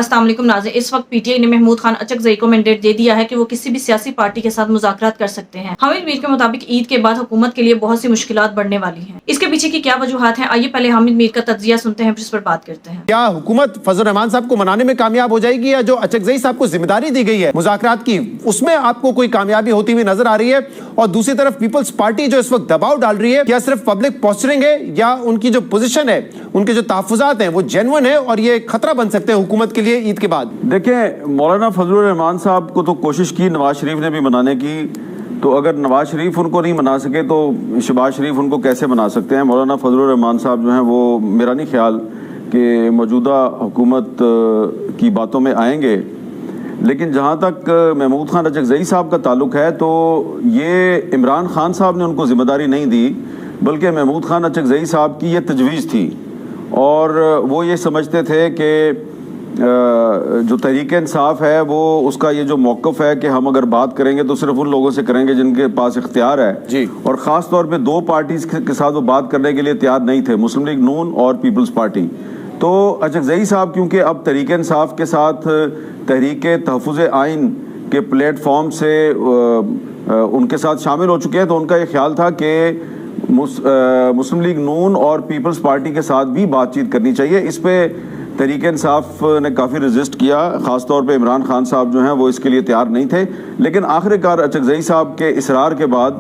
अस्सलाम वालेकुम नाज़रीन, इस वक्त पीटीआई ने महमूद खान अचकज़ई को मैंडेट दे दिया है कि वो किसी भी सियासी पार्टी के साथ मुज़ाकरात कर सकते हैं। हामिद मीर के मुताबिक ईद के बाद हुकूमत के लिए बहुत सी मुश्किलात बढ़ने वाली हैं। इसके पीछे की क्या वजूहात हैं, आइए पहले हामिद मीर का तज्जिया सुनते हैं, फिर इस पर बात करते हैं। क्या हुकूमत फजल रहमान साहब को मनाने में कामयाब हो जाएगी, या जो अचकज़ई साहब को जिम्मेदारी दी गई है मुज़ाकरात की, उसमें आपको कोई कामयाबी होती हुई नजर आ रही है? और दूसरी तरफ पीपल्स पार्टी जो इस वक्त दबाव डाल रही है, क्या सिर्फ पब्लिक पोस्चरिंग है, या उनकी जो पोजीशन है, उनके जो तहफ़्फ़ुज़ात हैं वो जेन्युइन है और ये खतरा बन सकते हैं हुकूमत के लिए ईद के बाद? देखें, मौलाना फजलुर रहमान साहब को तो कोशिश की नवाज शरीफ ने भी मनाने की, तो अगर नवाज शरीफ उनको नहीं मना सके तो शहबाज शरीफ उनको कैसे मना सकते हैं? मौलाना फजलुर रहमान साहब जो हैं वो मेरा नहीं ख्याल कि मौजूदा हुकूमत की बातों में आएंगे। लेकिन जहाँ तक महमूद खान अचकज़ई साहब का ताल्लुक है, तो ये इमरान खान साहब ने उनको ज़िम्मेदारी नहीं दी, बल्कि महमूद खान अचकज़ई साहब की ये तजवीज़ थी। और वो ये समझते थे कि जो तहरीक इंसाफ है वो उसका ये जो मौक़िफ़ है कि हम अगर बात करेंगे तो सिर्फ उन लोगों से करेंगे जिनके पास इख्तियार है जी। और ख़ास तौर पे दो पार्टीज़ के साथ वो बात करने के लिए तैयार नहीं थे, मुस्लिम लीग नून और पीपल्स पार्टी। तो अचकज़ई साहब क्योंकि अब तहरीक इंसाफ के साथ तहरीक तहफ़्फ़ुज़ आइन के प्लेटफॉर्म से उनके साथ शामिल हो चुके हैं, तो उनका ये ख्याल था कि मुस्लिम लीग नून और पीपल्स पार्टी के साथ भी बातचीत करनी चाहिए। इस पे तहरीक इंसाफ ने काफ़ी रजिस्ट किया, ख़ास तौर पे इमरान खान साहब जो हैं वो इसके लिए तैयार नहीं थे। लेकिन आखिरकार अचकज़ई साहब के इसरार के बाद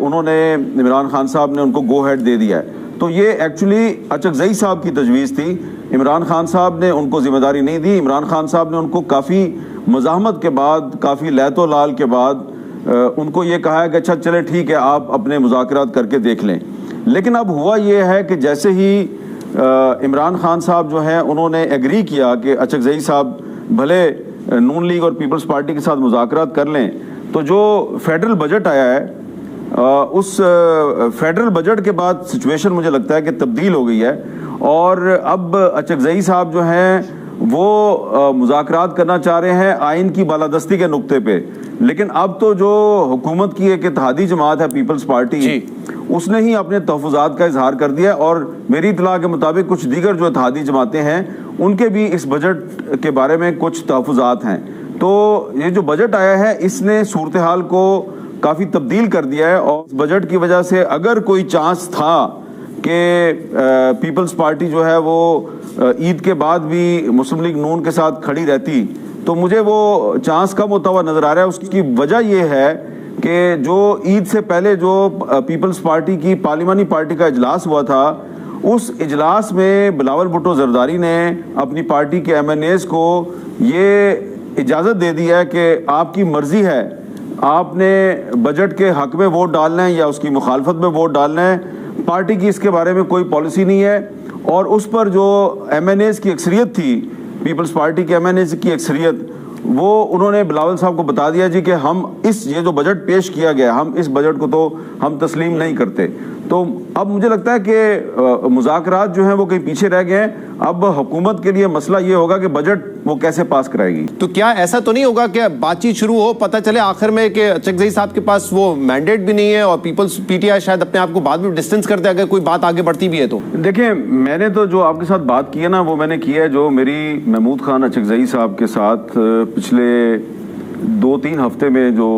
उन्होंने इमरान खान साहब ने उनको गो हेड दे दिया है। तो ये एक्चुअली अचकज़ई साहब की तजवीज़ थी, इमरान खान साहब ने उनको ज़िम्मेदारी नहीं दी। इमरान खान साहब ने उनको काफ़ी मज़ाहमत के बाद, काफ़ी लैतो लाल के बाद उनको ये कहा है कि अच्छा चले ठीक है, आप अपने मुज़ाकरात करके देख लें। लेकिन अब हुआ ये है कि जैसे ही इमरान खान साहब जो हैं उन्होंने एग्री किया कि अचकज़ई साहब भले नून लीग और पीपल्स पार्टी के साथ मुज़ाकरात कर लें, तो जो फेडरल बजट आया है उस फेडरल बजट के बाद सिचुएशन मुझे लगता है कि तब्दील हो गई है। और अब अचकज़ई साहब जो हैं वो मुज़ाकरात करना चाह रहे हैं आइन की बालादस्ती के नुक्ते पे। लेकिन अब तो जो हुकूमत की एक इत्तेहादी जमात है पीपल्स पार्टी, उसने ही अपने तहफ़्फ़ुज़ात का इजहार कर दिया। और मेरी इत्तला के मुताबिक कुछ दीगर जो इत्तेहादी जमातें हैं उनके भी इस बजट के बारे में कुछ तहफ़्फ़ुज़ात हैं। तो ये जो बजट आया है इसने सूरत हाल को काफ़ी तब्दील कर दिया है। और इस बजट की वजह से अगर कोई चांस था कि पीपल्स पार्टी जो है वो ईद के बाद भी मुस्लिम लीग नून के साथ खड़ी रहती, तो मुझे वो चांस कम होता हुआ नज़र आ रहा है। उसकी वजह ये है कि जो ईद से पहले जो पीपल्स पार्टी की पार्लिमानी पार्टी का इजलास हुआ था, उस इजलास में बिलावल भुट्टो जरदारी ने अपनी पार्टी के MNAs को ये इजाज़त दे दी है कि आपकी मर्ज़ी है, आपने बजट के हक़ में वोट डालना है या उसकी मुखालफत में वोट डालना है, पार्टी की इसके बारे में कोई पॉलिसी नहीं है। और उस पर जो MNAs की अक्सरियत थी, पीपल्स पार्टी के MNAs की अक्सरियत, वो उन्होंने बिलावल साहब को बता दिया जी कि हम ये जो बजट पेश किया गया, हम इस बजट को तो हम तस्लीम नहीं करते। तो अब मुझे लगता है कि मुज़ाकरात जो हैं वो कहीं पीछे रह गए हैं। अब हुकूमत के लिए मसला ये होगा कि बजट वो कैसे पास कराएगी। तो क्या ऐसा तो नहीं होगा कि बातचीत शुरू हो, पता चले आखिर में कि अचकज़ई साहब के पास वो मैंडेट भी नहीं है और पीपल्स PTI शायद अपने आप को बाद में डिस्टेंस कर दे अगर कोई बात आगे बढ़ती भी है? तो देखिए, मैंने तो जो आपके साथ बात की है ना, वो मैंने की है जो मेरी महमूद खान अचकज़ई साहब के साथ पिछले 2-3 हफ्ते में जो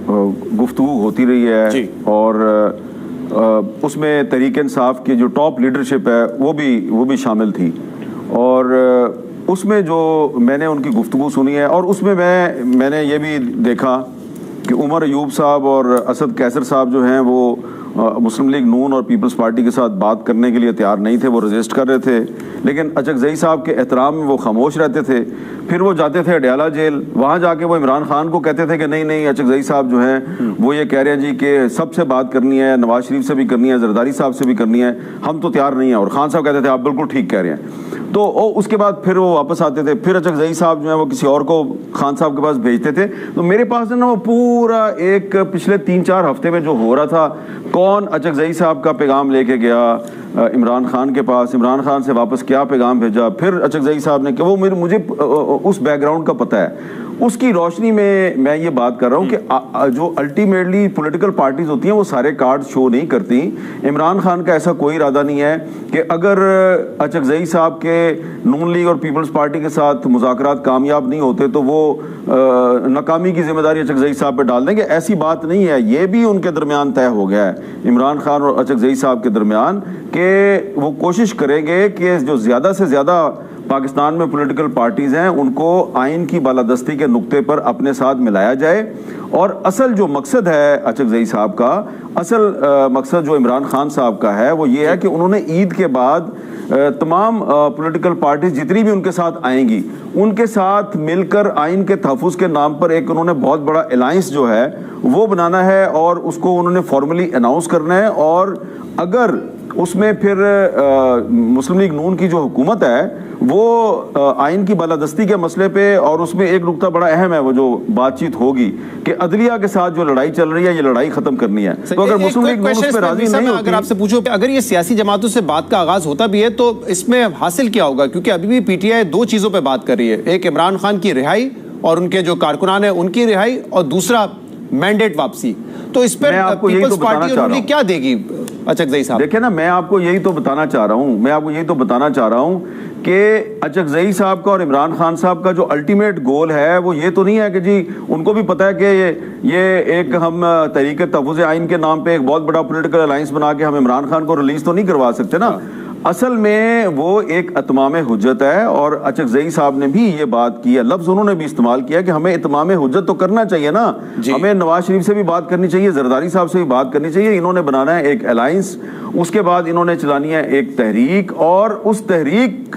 गुफ्तगू होती रही है, और उसमें तहरीक इंसाफ की जो टॉप लीडरशिप है वो भी शामिल थी। और उसमें जो मैंने उनकी गुफ्तगू सुनी है, और उसमें मैंने ये भी देखा कि उमर अयूब साहब और असद कैसर साहब जो हैं वो मुस्लिम लीग नून और पीपल्स पार्टी के साथ बात करने के लिए तैयार नहीं थे, वो रजिस्ट कर रहे थे। लेकिन अचकज़ई साहब के एहतराम में वो खामोश रहते थे। फिर वो जाते थे अडयाला जेल, वहाँ जाके वो इमरान खान को कहते थे कि नहीं अचकज़ई साहब जो हैं वो ये कह रहे हैं जी कि सबसे बात करनी है, नवाज शरीफ से भी करनी है, जरदारी साहब से भी करनी है, हम तो तैयार नहीं हैं। और खान साहब कहते थे आप बिल्कुल ठीक कह रहे हैं। तो उसके बाद फिर वो वापस आते थे, फिर अचकज़ई साहब जो है वो किसी और को खान साहब के पास भेजते थे। तो मेरे पास ना वो पूरा एक पिछले 3-4 हफ्ते में जो हो रहा था, कौन अचकज़ई साहब का पैगाम लेके गया इमरान खान के पास, इमरान खान से वापस क्या पैगाम भेजा, फिर अचकज़ई साहब ने कि वो मुझे उस बैकग्राउंड का पता है। اس کی روشنی میں یہ بات کر رہا ہوں کہ جو الٹیمیٹلی پولیٹیکل پارٹیز ہوتی ہیں وہ سارے کارڈ شو نہیں کرتی. عمران خان کا ایسا کوئی ارادہ نہیں ہے کہ اگر اچکزئی صاحب کے نون لیگ اور پیپلز پارٹی کے ساتھ مذاکرات کامیاب نہیں ہوتے تو وہ ناکامی کی ذمہ داری اچکزئی صاحب پہ ڈال دیں گے. ایسی بات نہیں ہے. یہ بھی ان کے درمیان طے ہو گیا ہے عمران خان اور اچکزئی صاحب کے درمیان کہ وہ کوشش کریں گے کہ جو زیادہ سے زیادہ پاکستان میں پولیٹیکل پارٹیز ہیں ان کو آئین کی بالادستی کے نقطے پر اپنے ساتھ ملایا جائے. اور اصل جو مقصد ہے اچکزئی صاحب کا، اصل مقصد جو عمران خان صاحب کا ہے وہ یہ ہے کہ انہوں نے عید کے بعد تمام پولیٹیکل پارٹیز جتنی بھی ان کے ساتھ آئیں گی ان کے ساتھ مل کر آئین کے تحفظ کے نام پر ایک انہوں نے بہت بڑا الائنس جو ہے وہ بنانا ہے اور اس کو انہوں نے فارملی اناؤنس کرنا ہے. اور اگر اس میں پھر مسلم لیگ نون کی جو حکومت ہے وہ آئین کی بالادستی کے مسئلے پہ، اور اس میں ایک نقطہ بڑا اہم ہے وہ جو بات چیت ہوگی کہ عدلیہ کے ساتھ جو لڑائی چل رہی ہے یہ لڑائی ختم کرنی ہے. تو اگر مسلم لیگ نون اس پہ راضی نہیں ہوتی، اگر آپ سے پوچھو کہ اگر یہ سیاسی جماعتوں سے بات کا آغاز ہوتا بھی ہے تو اس میں حاصل کیا ہوگا؟ کیونکہ ابھی بھی پی ٹی آئی دو چیزوں پہ بات کر رہی ہے، ایک عمران خان کی رہائی اور ان کے جو کارکنان ہیں ان کی رہائی، اور دوسرا مینڈیٹ واپسی. تو اس پہ پیپلز پارٹی انہوں کیا دے گی اچکزئی صاحب؟ دیکھیں نا، میں آپ کو یہی تو بتانا چاہ رہا ہوں کہ اچکزئی صاحب کا اور عمران خان صاحب کا جو الٹیمیٹ گول ہے وہ یہ تو نہیں ہے کہ جی ان کو بھی پتہ ہے کہ یہ ایک ہم تحریک تحفظ آئین کے نام پہ ایک بہت بڑا پولیٹیکل الائنس بنا کے ہم عمران خان کو ریلیز تو نہیں کروا سکتے نا. اصل میں وہ ایک اتمام حجت ہے، اور اچکزئی صاحب نے بھی یہ بات کی ہے، لفظ انہوں نے بھی استعمال کیا کہ ہمیں اتمام حجت تو کرنا چاہیے نا. ہمیں نواز شریف سے بھی بات کرنی چاہیے، زرداری صاحب سے بھی بات کرنی چاہیے. انہوں نے بنانا ہے ایک الائنس، اس کے بعد انہوں نے چلانی ہے ایک تحریک، اور اس تحریک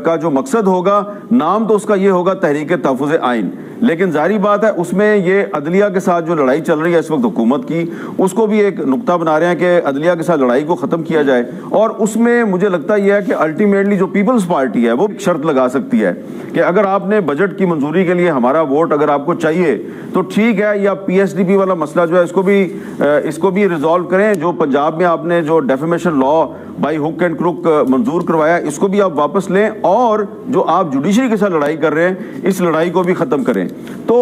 کا جو مقصد ہوگا، نام تو اس کا یہ ہوگا تحریک تحفظ آئین. لیکن ظاہری بات ہے اس میں یہ عدلیہ کے ساتھ جو لڑائی چل رہی ہے اس وقت حکومت کی، اس کو بھی ایک نقطہ بنا رہے ہیں کہ عدلیہ کے ساتھ لڑائی کو ختم کیا جائے. اور اس میں مجھے لگتا یہ ہے کہ الٹیمیٹلی جو پیپلز پارٹی ہے وہ شرط لگا سکتی ہے کہ اگر آپ نے بجٹ کی منظوری کے لیے ہمارا ووٹ اگر آپ کو چاہیے تو ٹھیک ہے، یا پی ایس ڈی پی والا مسئلہ جو ہے اس کو بھی ریزالو کریں. جو پنجاب میں آپ نے جو defamation law by hook and crook منظور کروایا اس کو بھی آپ واپس لیں، اور جو آپ جوڈیشری کے ساتھ لڑائی کر رہے ہیں اس لڑائی کو بھی ختم کریں. تو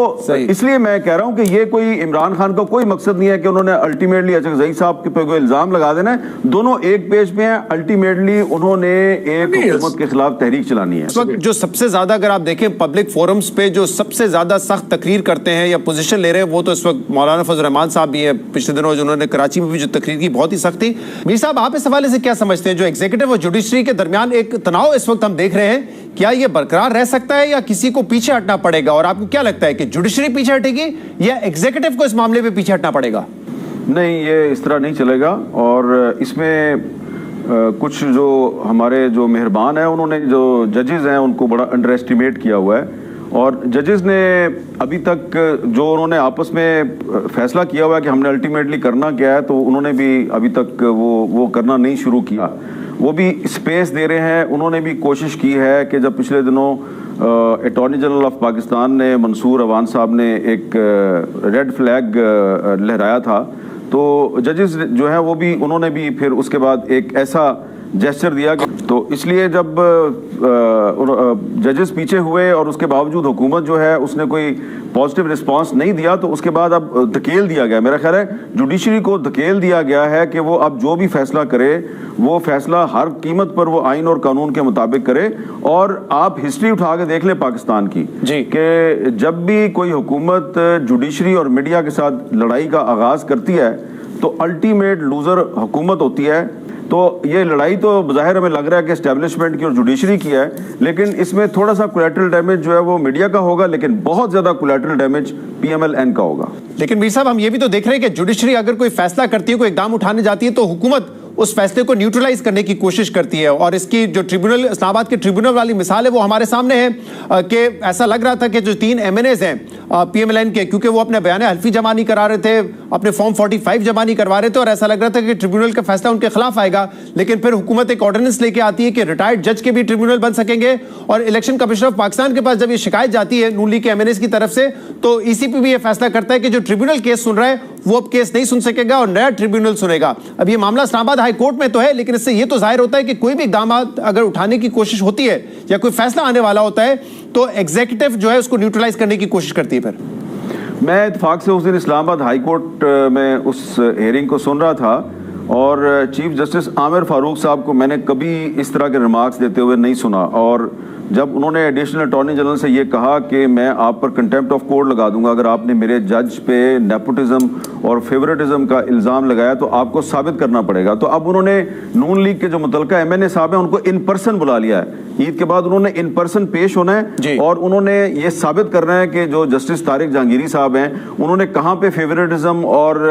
اس لیے میں کہہ رہا ہوں کہ یہ کوئی عمران خان کا کوئی مقصد نہیں ہے کہ انہوں نے الٹیمیٹلی اچکزئی صاحب کے پہ کوئی الزام لگا دینا ہے. دونوں ایک پیج پہ ہیں. الٹیمیٹلی انہوں نے ایک حکومت کے خلاف تحریک چلانی ہے. اس وقت جو سب سے زیادہ اگر آپ دیکھیں پبلک فورمز پہ جو سب سے زیادہ سخت تقریر کرتے ہیں یا پوزیشن لے رہے ہیں وہ تو اس وقت مولانا فضل الرحمان صاحب بھی ہیں. پچھلے دنوں انہوں نے کراچی میں بھی جو تقریر کی بہت ہی سخت تھی. میر صاحب آپ اس حوالے سے کیا سمجھتے ہیں جو ایگزیکٹو اور جوڈیشری کے درمیان ایک تناؤ اس وقت ہم دیکھ رہے ہیں، کیا یہ برقرار رہ سکتا ہے یا کسی کو پیچھے ہٹنا پڑے گا؟ اور آپ کو کیا لگتا ہے کہ جوڈیشری پیچھے ہٹے گی یا ایگزیکٹو کو اس معاملے پہ پیچھے ہٹنا پڑے گا؟ نہیں، یہ اس طرح نہیں چلے گا. اور اس میں کچھ جو ہمارے جو مہربان ہیں انہوں نے جو ججز ہیں ان کو بڑا انڈر ایسٹیمیٹ کیا ہوا ہے. اور ججز نے ابھی تک جو انہوں نے آپس میں فیصلہ کیا ہوا ہے کہ ہم نے الٹیمیٹلی کرنا کیا ہے، تو انہوں نے بھی ابھی تک وہ کرنا نہیں شروع کیا. وہ بھی اسپیس دے رہے ہیں. انہوں نے بھی کوشش کی ہے کہ جب پچھلے دنوں اٹارنی جنرل آف پاکستان نے منصور عوان صاحب نے ایک ریڈ فلیگ لہرایا تھا، تو ججز جو ہیں وہ بھی انہوں نے بھی پھر اس کے بعد ایک ایسا جیسچر دیا کہ تو اس لیے جب ججز پیچھے ہوئے اور اس کے باوجود حکومت جو ہے اس نے کوئی پازیٹیو رسپانس نہیں دیا، تو اس کے بعد اب دھکیل دیا گیا. میرا خیال ہے جوڈیشری کو دھکیل دیا گیا ہے کہ وہ اب جو بھی فیصلہ کرے وہ فیصلہ ہر قیمت پر وہ آئین اور قانون کے مطابق کرے. اور آپ ہسٹری اٹھا کے دیکھ لیں پاکستان کی کہ جب بھی کوئی حکومت جوڈیشری اور میڈیا کے ساتھ لڑائی کا آغاز کرتی ہے تو الٹیمیٹ لوزر حکومت ہوتی ہے. تو یہ لڑائی تو بظاہر ہمیں لگ رہا ہے کہ اسٹیبلشمنٹ کی اور جوڈیشری کی ہے، لیکن اس میں تھوڑا سا کولیٹرل ڈیمیج جو ہے وہ میڈیا کا ہوگا، لیکن بہت زیادہ collateral damage P M L N کا ہوگا. لیکن میر صاحب ہم یہ بھی تو دیکھ رہے ہیں کہ جوڈیشری اگر کوئی فیصلہ کرتی ہے، کوئی اقدام اٹھانے جاتی ہے، تو حکومت اس فیصلے کو نیوٹرلائز کرنے کی کوشش کرتی ہے. اور اس کی جو ٹریبونل، اسلام آباد کے ٹریبونل والی مثال ہے وہ ہمارے سامنے ہے کہ ایسا لگ رہا تھا کہ جو 3 ایم این ایز ہیں پی ایم ایل این کے، کیونکہ وہ اپنے بیان حلفی جمع نہیں کرا رہے تھے، اپنے فارم 45 جمع نہیں کروا رہے تھے، اور ایسا لگ رہا تھا کہ ٹریبونل کا فیصلہ ان کے خلاف آئے گا. لیکن پھر حکومت ایک آرڈیننس لے کے آتی ہے کہ ریٹائرڈ جج کے بھی ٹریبونل بن سکیں گے. اور الیکشن کمیشن آف پاکستان کے پاس جب یہ شکایت جاتی ہے نون لیگ کے ایم این ایز کی طرف سے، تو ای سی پی بھی یہ فیصلہ کرتا ہے کہ جو ٹریبونل کیس سن رہا ہے वो अब केस नहीं सुन सकेगा और नया ट्रिब्यूनल सुनेगा। अब ये मामला इस्लामाबाद हाई कोर्ट में तो है, लेकिन इससे ये तो जाहिर होता है कि कोई भी इकदाम अगर उठाने की कोशिश होती है या कोई फैसला आने वाला होता है तो एग्जीक्यूटिव जो है उसको न्यूट्रलाइज करने की कोशिश करती है। फिर मैं इत्तेफाक से उस दिन इस्लामाबाद हाई कोर्ट में उस हेयरिंग को सुन रहा था और चीफ जस्टिस आमिर फारूक साहब को मैंने कभी इस तरह के रिमार्क्स देते हुए नहीं सुना। और जब उन्होंने एडिशनल अटॉर्नी जनरल से ये कहा कि मैं आप पर कंटेम्प्ट ऑफ कोर्ट लगा दूंगा अगर आपने मेरे जज पे नेपोटिज्म और फेवरेटिज्म का इल्ज़ाम लगाया तो आपको साबित करना पड़ेगा, तो अब उन्होंने नून लीग के जो मुतलका एमएनए साहब हैं उनको इन पर्सन बुला लिया है। ईद के बाद उन्होंने इन पर्सन पेश होना है और उन्होंने ये साबित करना है कि जो जस्टिस तारिक जहांगीरी साहब हैं उन्होंने कहाँ पे फेवरेटिज्म और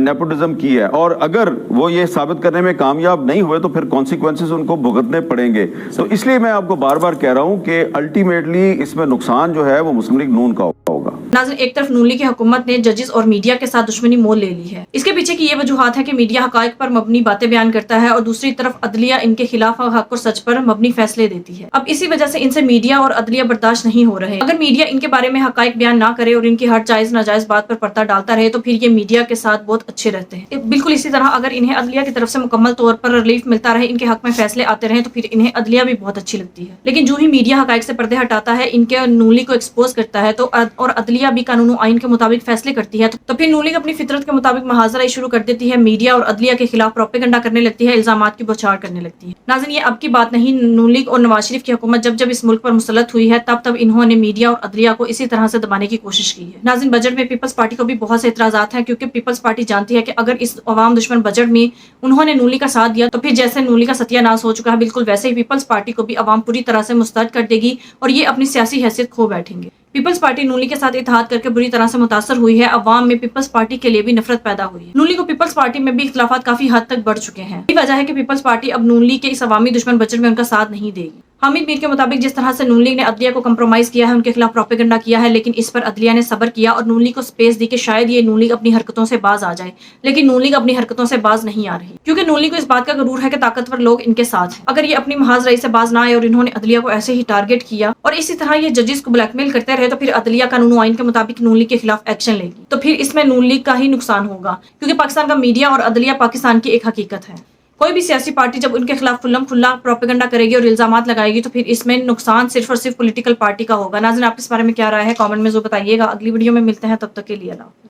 नेपोटिज्म की है, और अगर वो ये साबित करने में कामयाब नहीं हुए तो फिर कॉन्सिक्वेंसेस उनको भुगतने पड़ेंगे। तो इसलिए मैं आपको बार बार कह रहा हूं कि अल्टीमेटली इसमें नुकसान जो है वो मुस्लिम लीग नून का होगा। नाज़रीन, एक तरफ नून लीग की हुकूमत ने जजेस और मीडिया के साथ दुश्मनी मोल ले ली है। इसके पीछे की ये वजूहात है कि मीडिया हकाइक पर मबनी बातें बयान करता है और दूसरी तरफ अदलिया इनके खिलाफ हक और सच पर मबनी फैसले देती है। अब इसी वजह से इनसे मीडिया और अदलिया बर्दाश्त नहीं हो रहे। अगर मीडिया इनके बारे में हकाइक बयान ना करे और इनकी हर जायज नाजायज बात पर पर्दा डालता रहे तो फिर ये मीडिया के साथ बहुत अच्छे रहते हैं। बिल्कुल इसी तरह अगर इन्हें अदलिया की तरफ से मुकम्मल तौर पर रिलीफ मिलता रहे, इनके हक में फैसले आते रहे तो फिर इन्हें अदलिया भी बहुत अच्छी लगती है। लेकिन जो ही मीडिया हकाइक से पर्दे हटाता है, इनके नून लीग को एक्सपोज करता है तो और अदलिया भी कानून आइन के मुताबिक फैसले करती है तो फिर नून लीग अपनी फितरत के मुताबिक मुहाजरा शुरू कर देती है, मीडिया और अदलिया के खिलाफ प्रोपेगेंडा करने लगती है, इल्जामात की बौछार करने लगती है। नाज़रीन, ये अब की बात नहीं, नून लीग और नवाज शरीफ की हुकूमत जब जब इस मुल्क पर मुसल्लत हुई है तब इन्होंने मीडिया और अदलिया को इसी तरह से दबाने की कोशिश की है। नाज़रीन, बजट में पीपल्स पार्टी को भी बहुत से एतराज़ात हैं क्योंकि पीपल्स पार्टी जानती है कि अगर इस अवाम दुश्मन बजट में उन्होंने नून लीग का साथ दिया तो फिर जैसे नून लीग का सत्यानाश हो चुका है, बिल्कुल वैसे ही पीपल्स पार्टी को भी अवाम पूरी तरह से मुस्तरद कर देगी और ये अपनी सियासी हैसियत खो बैठेंगे। पीपल्स पार्टी नून लीग के साथ इत्तेहाद करके बुरी तरह से मुतासर हुई है। अवाम में पीपल्स पार्टी के लिए भी नफरत पैदा हुई है। नून लीग और पीपल्स पार्टी में भी इख्तिलाफात काफी हद तक बढ़ चुके हैं। यही वजह है कि पीपल्स पार्टी अब नून लीग के इस अवामी दुश्मन बजट में उनका साथ नहीं देगी। हामिद मीर के मुताबिक जिस तरह से नून लीग ने अदलिया को कंप्रोमाइज किया है, उनके खिलाफ प्रोपेगेंडा किया है, लेकिन इस पर अदलिया ने सब्र किया और नून लीग को स्पेस दी कि शायद ये नून लीग अपनी हरकतों से बाज आ जाए। लेकिन नून लीग अपनी हरकतों से बाज नहीं आ रही क्योंकि नून लीग को इस बात का गरूर है कि ताकतवर लोग इनके साथ हैं। अगर ये अपनी महाज रई से बाज ना आए और इन्होंने अदलिया को ऐसे ही टारगेट किया और इसी तरह ये जजेस को ब्लैकमेल करते रहे तो फिर अदलिया कानून आइन के मुताबिक नून लीग के खिलाफ एक्शन लेगी। तो फिर इसमें नून लीग का ही नुकसान होगा क्योंकि पाकिस्तान का मीडिया और अदलिया पाकिस्तान की एक हकीकत है। कोई भी सियासी पार्टी जब उनके खिलाफ खुल्लम खुल्ला प्रोपेगेंडा करेगी और इल्जामात लगाएगी तो फिर इसमें नुकसान सिर्फ और सिर्फ पॉलिटिकल पार्टी का होगा। नाज़रीन, आप इस बारे में क्या राय है कमेंट में जो बताइएगा। अगली वीडियो में मिलते हैं, तब तक के लिए अल्लाह।